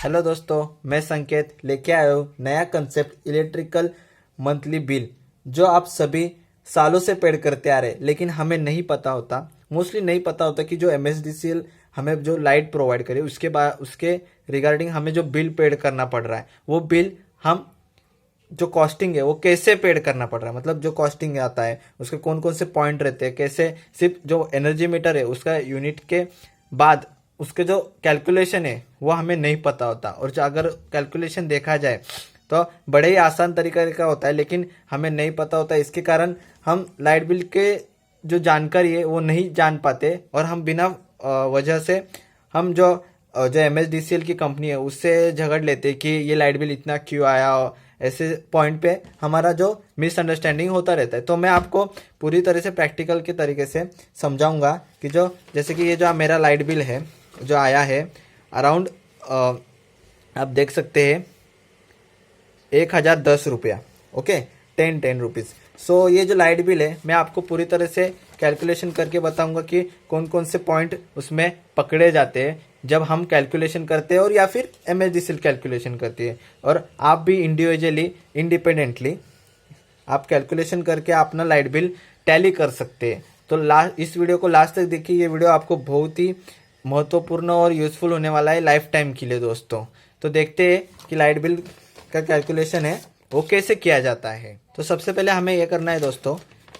Hello दोस्तों, मैं संकेत लेके आया हूँ नया कंसेप्ट इलेक्ट्रिकल मंथली बिल जो आप सभी सालों से पेड करते आ रहे हैं, लेकिन हमें नहीं पता होता, मोस्टली नहीं पता होता कि जो एमएसडीसीएल हमें जो लाइट प्रोवाइड करे उसके बाद उसके रिगार्डिंग हमें जो बिल पेड करना पड़ रहा है, वो बिल हम जो कॉस्टिंग है वो कैसे पेड करना पड़ रहा है। मतलब जो कॉस्टिंग आता है उसके कौन कौन से पॉइंट रहते हैं, कैसे सिर्फ जो एनर्जी मीटर है उसका यूनिट के बाद उसके जो कैलकुलेशन है वो हमें नहीं पता होता। और जो अगर कैलकुलेशन देखा जाए तो बड़े ही आसान तरीके का होता है, लेकिन हमें नहीं पता होता। इसके कारण हम लाइट बिल के जो जानकारी है वो नहीं जान पाते और हम बिना वजह से हम जो एमएसडीसीएल की कंपनी है उससे झगड़ लेते कि ये लाइट बिल इतना क्यों आया। ऐसे पॉइंट पे हमारा जो मिसअंडरस्टैंडिंग होता रहता है। तो मैं आपको पूरी तरह से प्रैक्टिकल के तरीके से समझाऊंगा कि जो जैसे कि ये जो मेरा लाइट बिल है जो आया है अराउंड आप देख सकते हैं 1010 रुपया। Okay, 10 rupees. सो ये जो लाइट बिल है मैं आपको पूरी तरह से कैलकुलेशन करके बताऊंगा कि कौन कौन से पॉइंट उसमें पकड़े जाते हैं जब हम कैलकुलेशन करते हैं और या फिर एमएसडीसीएल कैलकुलेशन करती है। और आप भी इंडिविजुअली इंडिपेंडेंटली आप कैलकुलेशन करके अपना लाइट बिल टैली कर सकते हैं। तो इस वीडियो को लास्ट तक देखिए, ये वीडियो आपको बहुत ही महत्वपूर्ण और यूजफुल होने वाला है लाइफ टाइम के लिए दोस्तों। तो देखते हैं कि लाइट बिल का कैलकुलेशन है वो कैसे किया जाता है। तो सबसे पहले हमें यह करना है दोस्तों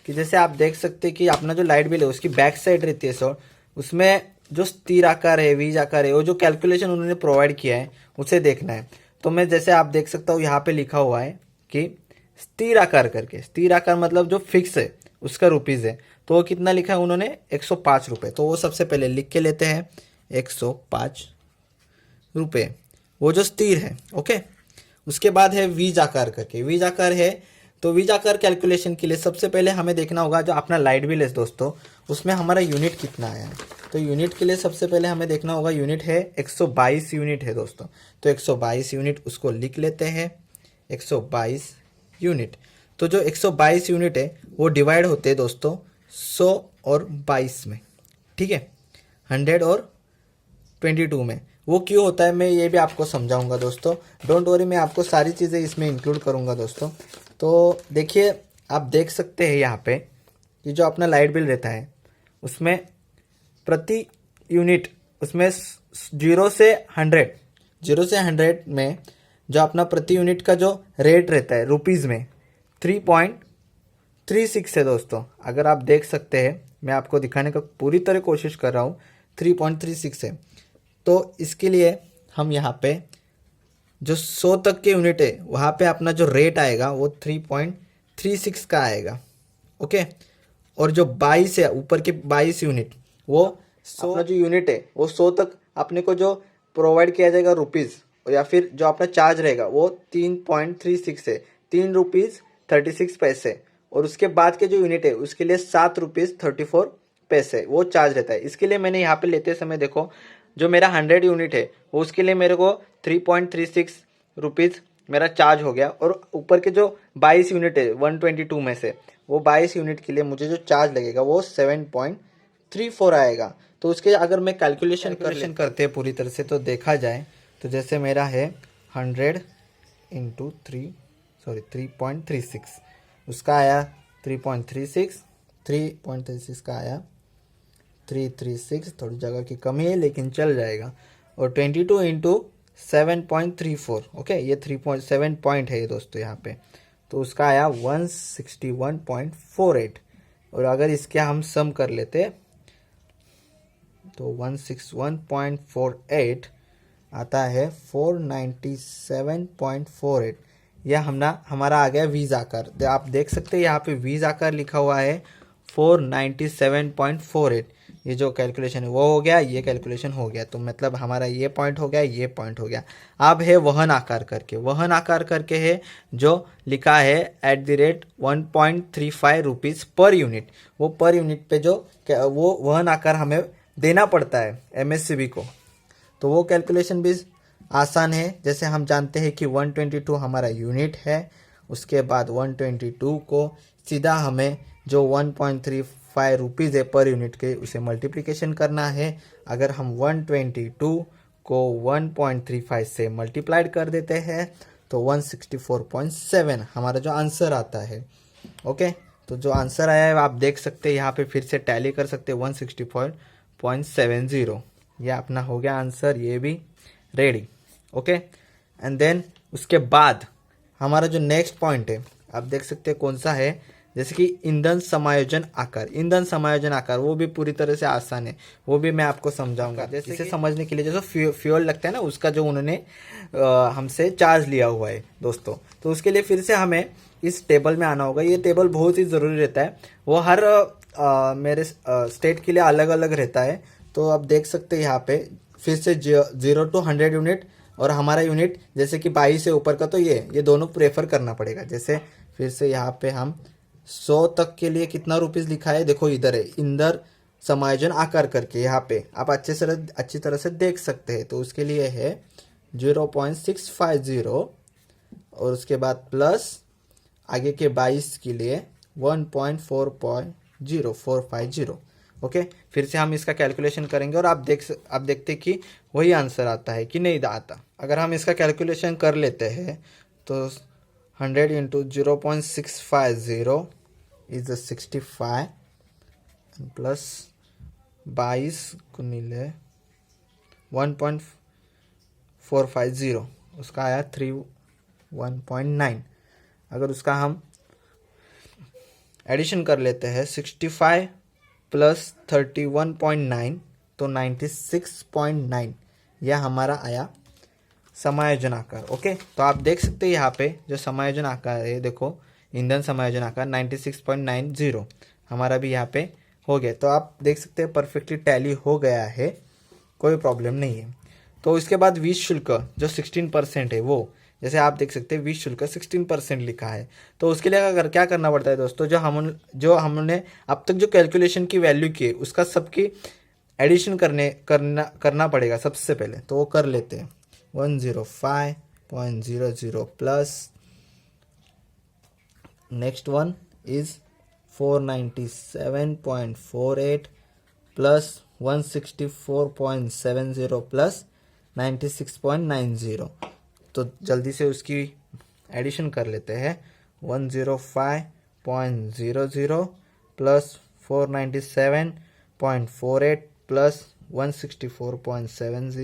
कि जैसे आप देख सकते हैं कि अपना जो लाइट बिल है उसकी बैक साइड रहती है सो उसमें जो स्थिर आकार है, वीज आकार है, वो जो कैलकुलेशन उन्होंने प्रोवाइड किया है उसे देखना है। तो मैं जैसे आप देख सकता हूँ यहाँ पे लिखा हुआ है कि स्थिर आकार करके, स्थिर आकार मतलब जो फिक्स है उसका रुपीज़ है। तो वो कितना लिखा है उन्होंने 105 रुपये। तो वो सबसे पहले लिख के लेते हैं 105 रुपये, वो जो स्थिर है। ओके, उसके बाद है वीज आकार करके, वीज आकार है। तो वीज आकार कैलकुलेशन के लिए सबसे पहले हमें देखना होगा जो अपना लाइट बिल है दोस्तों उसमें हमारा यूनिट कितना आया है। तो यूनिट के लिए सबसे पहले हमें देखना होगा, यूनिट है 122 यूनिट है दोस्तों। तो 122 यूनिट उसको लिख लेते हैं 122 यूनिट। तो जो 122 यूनिट है वो डिवाइड होते हैं दोस्तों 100 और 22 में, ठीक है, 100 और 22 में। वो क्यों होता है मैं ये भी आपको समझाऊंगा दोस्तों, डोंट वरी, मैं आपको सारी चीज़ें इसमें इंक्लूड करूंगा दोस्तों। तो देखिए, आप देख सकते हैं यहाँ पे कि जो अपना लाइट बिल रहता है उसमें प्रति यूनिट उसमें 0 से 100 में जो अपना प्रति यूनिट का जो रेट रहता है रुपीज़ में 3.36 है दोस्तों। अगर आप देख सकते हैं, मैं आपको दिखाने का पूरी तरह कोशिश कर रहा हूँ, 3.36 है। तो इसके लिए हम यहाँ पे जो 100 तक के यूनिट है वहाँ पे अपना जो रेट आएगा वो 3.36 का आएगा। ओके, और जो 22 है ऊपर के 22 यूनिट वो 100 अपना जो यूनिट है वो 100 तक अपने को जो प्रोवाइड किया जाएगा रुपीज़, या फिर जो अपना चार्ज रहेगा वो 3.36 है, 3 रुपीज़ 36 पैसे। और उसके बाद के जो यूनिट है उसके लिए 7 रुपीज़ 34 पैसे वो चार्ज रहता है। इसके लिए मैंने यहाँ पे लेते समय देखो जो मेरा 100 यूनिट है वो उसके लिए मेरे को 3.36 रुपीज़ मेरा चार्ज हो गया। और ऊपर के जो 22 यूनिट है 122 में से वो 22 यूनिट के लिए मुझे जो चार्ज लगेगा वो 7.34 आएगा। तो उसके अगर मैं कैलकुलेशन करते हैं पूरी तरह से तो देखा जाए तो जैसे मेरा है 100 इंटू 3.36 उसका आया 3.36 का आया 336, थोड़ी जगह की कमी है लेकिन चल जाएगा। और 22 इंटू 7.34, ओके, ये 3.7 पॉइंट है ये दोस्तों यहाँ पे। तो उसका आया 161.48। और अगर इसके हम सम कर लेते तो 161.48 आता है 497.48। यह हमारा आ गया वीज आकार। आप देख सकते हैं यहाँ पे वीज आकार लिखा हुआ है 497.48। ये जो कैलकुलेशन है वो हो गया, ये कैलकुलेशन हो गया। तो मतलब हमारा ये पॉइंट हो गया, ये पॉइंट हो गया। अब है वहन आकार करके, वहन आकार करके है जो लिखा है @1.35 रुपीज़ पर यूनिट। वो पर यूनिट पे जो वो वहन आकार हमें देना पड़ता है एमएससीबी को। तो वो कैलकुलेशन भी आसान है। जैसे हम जानते हैं कि 122 हमारा यूनिट है, उसके बाद 122 को सीधा हमें जो 1.35 रुपीज़ है पर यूनिट के उसे मल्टीप्लिकेशन करना है। अगर हम 122 को 1.35 से मल्टीप्लाइड कर देते हैं तो 164.7 हमारा जो आंसर आता है। ओके, तो जो आंसर आया है आप देख सकते हैं, यहाँ पे फिर से टैली कर सकते हैं 164.70। यह अपना हो गया आंसर, ये भी रेडी। ओके, एंड देन उसके बाद हमारा जो नेक्स्ट पॉइंट है आप देख सकते हैं कौन सा है, जैसे कि ईंधन समायोजन आकार। ईंधन समायोजन आकार वो भी पूरी तरह से आसान है, वो भी मैं आपको समझाऊंगा। जैसे इसे समझने के लिए जैसे फ्यूल लगता है ना, उसका जो उन्होंने हमसे चार्ज लिया हुआ है दोस्तों, तो उसके लिए फिर से हमें इस टेबल में आना होगा। ये टेबल बहुत ही ज़रूरी रहता है, वो हर मेरे स्टेट के लिए अलग अलग रहता है। तो आप देख सकते हैं यहाँ पे फिर से 0 to 100 यूनिट, और हमारा यूनिट जैसे कि 22 से ऊपर का, तो ये दोनों प्रेफर करना पड़ेगा। जैसे फिर से यहाँ पे हम 100 तक के लिए कितना रुपीस लिखा है, देखो इधर है ईंधन समायोजन आकार करके, यहाँ पे आप अच्छी तरह से देख सकते हैं। तो उसके लिए है 0.650, और उसके बाद प्लस आगे के 22 के लिए 1.450। ओके, फिर से हम इसका कैलकुलेशन करेंगे और आप देखते कि वही आंसर आता है कि नहीं आता। अगर हम इसका कैलकुलेशन कर लेते हैं तो 100 इंटू 0.650 इज 65 प्लस 22 गुणिले 1.450, उसका आया 31.9। अगर उसका हम एडिशन कर लेते हैं 65 प्लस 31.9 तो 96.9, यह हमारा आया समायोजन आकार। ओके, तो आप देख सकते हैं यहाँ पे जो समायोजन आकार है, देखो ईंधन समायोजन आकार 96.90 हमारा भी यहाँ पे हो गया। तो आप देख सकते हैं परफेक्टली टैली हो गया है, कोई प्रॉब्लम नहीं है। तो इसके बाद वीज शुल्क जो 16% है, वो जैसे आप देख सकते हैं वीज शुल्क 16% लिखा है। तो उसके लिए अगर क्या करना पड़ता है दोस्तों, जो हमने अब तक जो कैलकुलेशन की वैल्यू की है उसका सबकी एडिशन करना पड़ेगा सबसे पहले। तो वो कर लेते हैं 105.00 plus next one is 497.48 plus 164.70 plus 96.90। तो जल्दी से उसकी एडिशन कर लेते हैं 105.00 प्लस 497.48 प्लस 164.70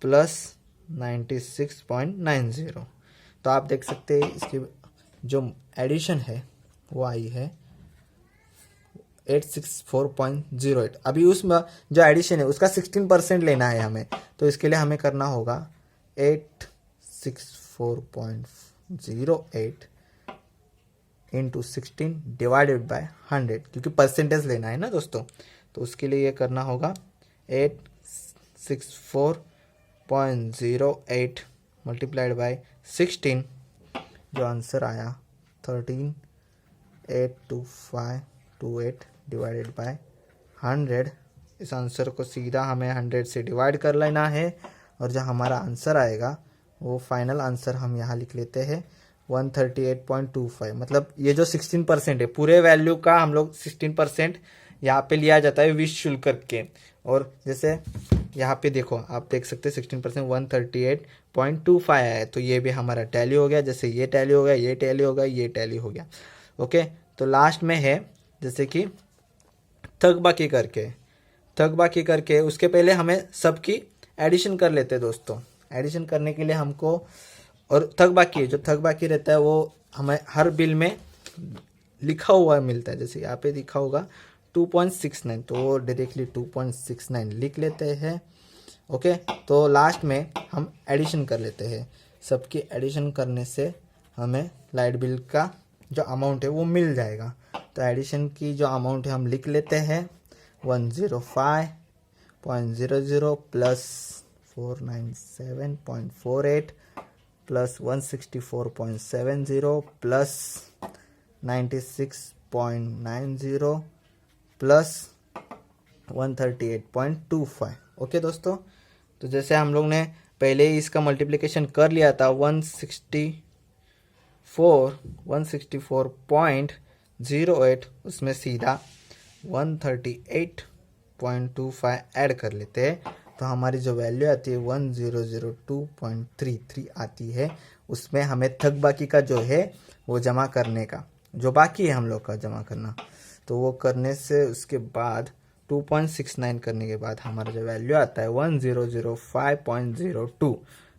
प्लस 96.90। तो आप देख सकते हैं इसकी जो एडिशन है वो आई है 864.08। अभी उसमें जो एडिशन है उसका 16% लेना है हमें, तो इसके लिए हमें करना होगा 864.08 इंटू 16 डिवाइडेड बाय 100, क्योंकि परसेंटेज लेना है ना दोस्तों। तो उसके लिए ये करना होगा 864.08 मल्टीप्लाइड बाय 16, जो आंसर आया 13.82528 डिवाइडेड बाय 100। इस आंसर को सीधा हमें 100 से डिवाइड कर लेना है, और जो हमारा आंसर आएगा वो फाइनल आंसर हम यहाँ लिख लेते हैं 138.25। मतलब ये जो 16% है, पूरे वैल्यू का हम लोग 16% यहाँ पे लिया जाता है विश शुल्क करके। और जैसे यहाँ पे देखो आप देख सकते हैं 16% 138.25 आया है, तो ये भी हमारा टैली हो गया। जैसे ये टैली हो गया, ये टैली हो गया, ये टैली हो गया। ओके, तो लास्ट में है जैसे कि थकबाकी करके उसके पहले हमें सबकी एडिशन कर लेते हैं दोस्तों। एडिशन करने के लिए हमको, और थकबाकी जो थकबाकी रहता है वो हमें हर बिल में लिखा हुआ मिलता है। जैसे यहाँ पे लिखा होगा 2.69, तो वो डायरेक्टली 2.69 लिख लेते हैं। ओके, तो लास्ट में हम एडिशन कर लेते हैं। सबकी एडिशन करने से हमें लाइट बिल का जो अमाउंट है वो मिल जाएगा। तो एडिशन की जो अमाउंट है हम लिख लेते हैं 105.00 plus 497.48 plus 164.70 plus 96.90 plus 138.25। Okay दोस्तों, तो जैसे हम लोग ने पहले ही इसका मल्टीप्लिकेशन कर लिया था 164.08, उसमें सीधा 138.25 ऐड कर लेते हैं तो हमारी जो वैल्यू आती है 1002.33 आती है। उसमें हमें थक बाकी का जो है वो जमा करने का, जो बाकी है हम लोग का जमा करना, तो वो करने से उसके बाद 2.69 करने के बाद हमारा जो वैल्यू आता है 1005.02।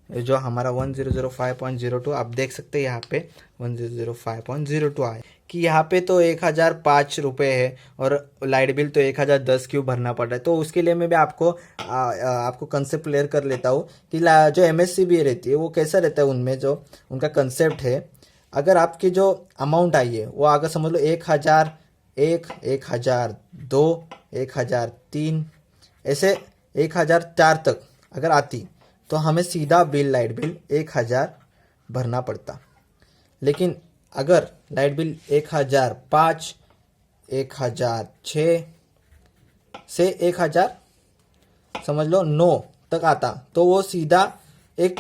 जो हमारा 1005.02 आप देख सकते हैं यहाँ पे 1005.02 आए कि यहाँ पे तो 1005 रुपये है और लाइट बिल तो 1010 क्यों भरना पड़ रहा है। तो उसके लिए मैं भी आपको कंसेप्ट क्लियर कर लेता हूँ कि जो MSCB रहती है वो कैसा रहता है। उनमें जो उनका कंसेप्ट है, अगर आपकी जो अमाउंट आई है वो अगर समझ लो 1001, 1002, 1003 ऐसे 1004 तक अगर आती तो हमें सीधा लाइट बिल 1000 भरना पड़ता। लेकिन अगर लाइट बिल 1005, 1006 से 1000 समझ लो 9 तक आता तो वो सीधा एक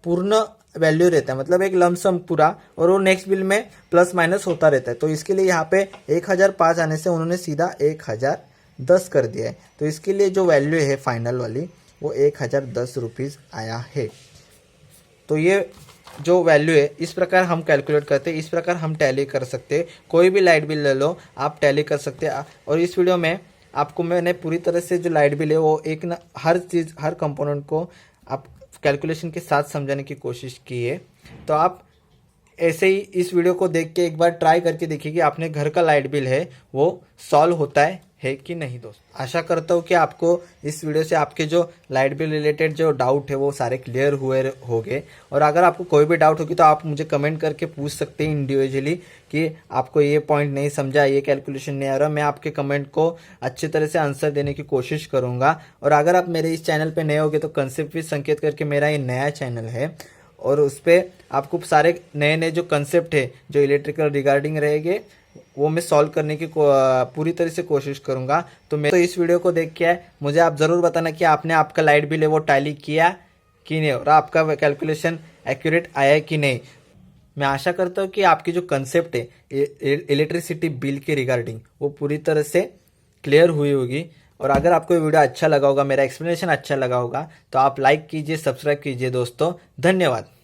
पूर्ण वैल्यू रहता है, मतलब एक लमसम पूरा, और वो नेक्स्ट बिल में प्लस माइनस होता रहता है। तो इसके लिए यहाँ पे 1005 आने से उन्होंने सीधा 1010 कर दिया है। तो इसके लिए जो वैल्यू है फाइनल वाली वो 1010 रुपीज़ आया है। तो ये जो वैल्यू है इस प्रकार हम कैलकुलेट करते हैं, इस प्रकार हम टैली कर सकते हैं। कोई भी लाइट बिल ले लो आप टैली कर सकते हैं। और इस वीडियो में आपको मैंने पूरी तरह से जो लाइट बिल है वो एक ना हर चीज़ हर कंपोनेंट को आप कैलकुलेशन के साथ समझाने की कोशिश की है। तो आप ऐसे ही इस वीडियो को देख के एक बार ट्राई करके देखिए कि आपने घर का लाइट बिल है वो सॉल्व होता है कि नहीं। दोस्त आशा करता हूँ कि आपको इस वीडियो से आपके जो लाइट बिल रिलेटेड जो डाउट है वो सारे क्लियर होंगे। और अगर आपको कोई भी डाउट होगी तो आप मुझे कमेंट करके पूछ सकते हैं इंडिविजुअली कि आपको ये पॉइंट नहीं समझा, ये कैलकुलेशन नहीं आ रहा। मैं आपके कमेंट को अच्छी तरह से आंसर देने की कोशिश करूँगा। और अगर आप मेरे इस चैनल पर नए होगे तो कंसेप्ट विद संकेत करके मेरा ये नया चैनल है और उस पर आपको सारे नए नए जो कंसेप्ट है जो इलेक्ट्रिकल रिगार्डिंग रहेंगे वो मैं सॉल्व करने की पूरी तरह से कोशिश करूंगा। तो मैं तो इस वीडियो को देख के मुझे आप ज़रूर बताना कि आपने आपका लाइट बिल है वो टैली किया कि नहीं और आपका कैलकुलेशन एक्यूरेट आया कि नहीं। मैं आशा करता हूँ कि आपकी जो कंसेप्ट है इलेक्ट्रिसिटी बिल के रिगार्डिंग वो पूरी तरह से क्लियर हुई होगी। और अगर आपको ये वीडियो अच्छा लगा होगा, मेरा एक्सप्लेनेशन अच्छा लगा होगा, तो आप लाइक कीजिए, सब्सक्राइब कीजिए दोस्तों। धन्यवाद।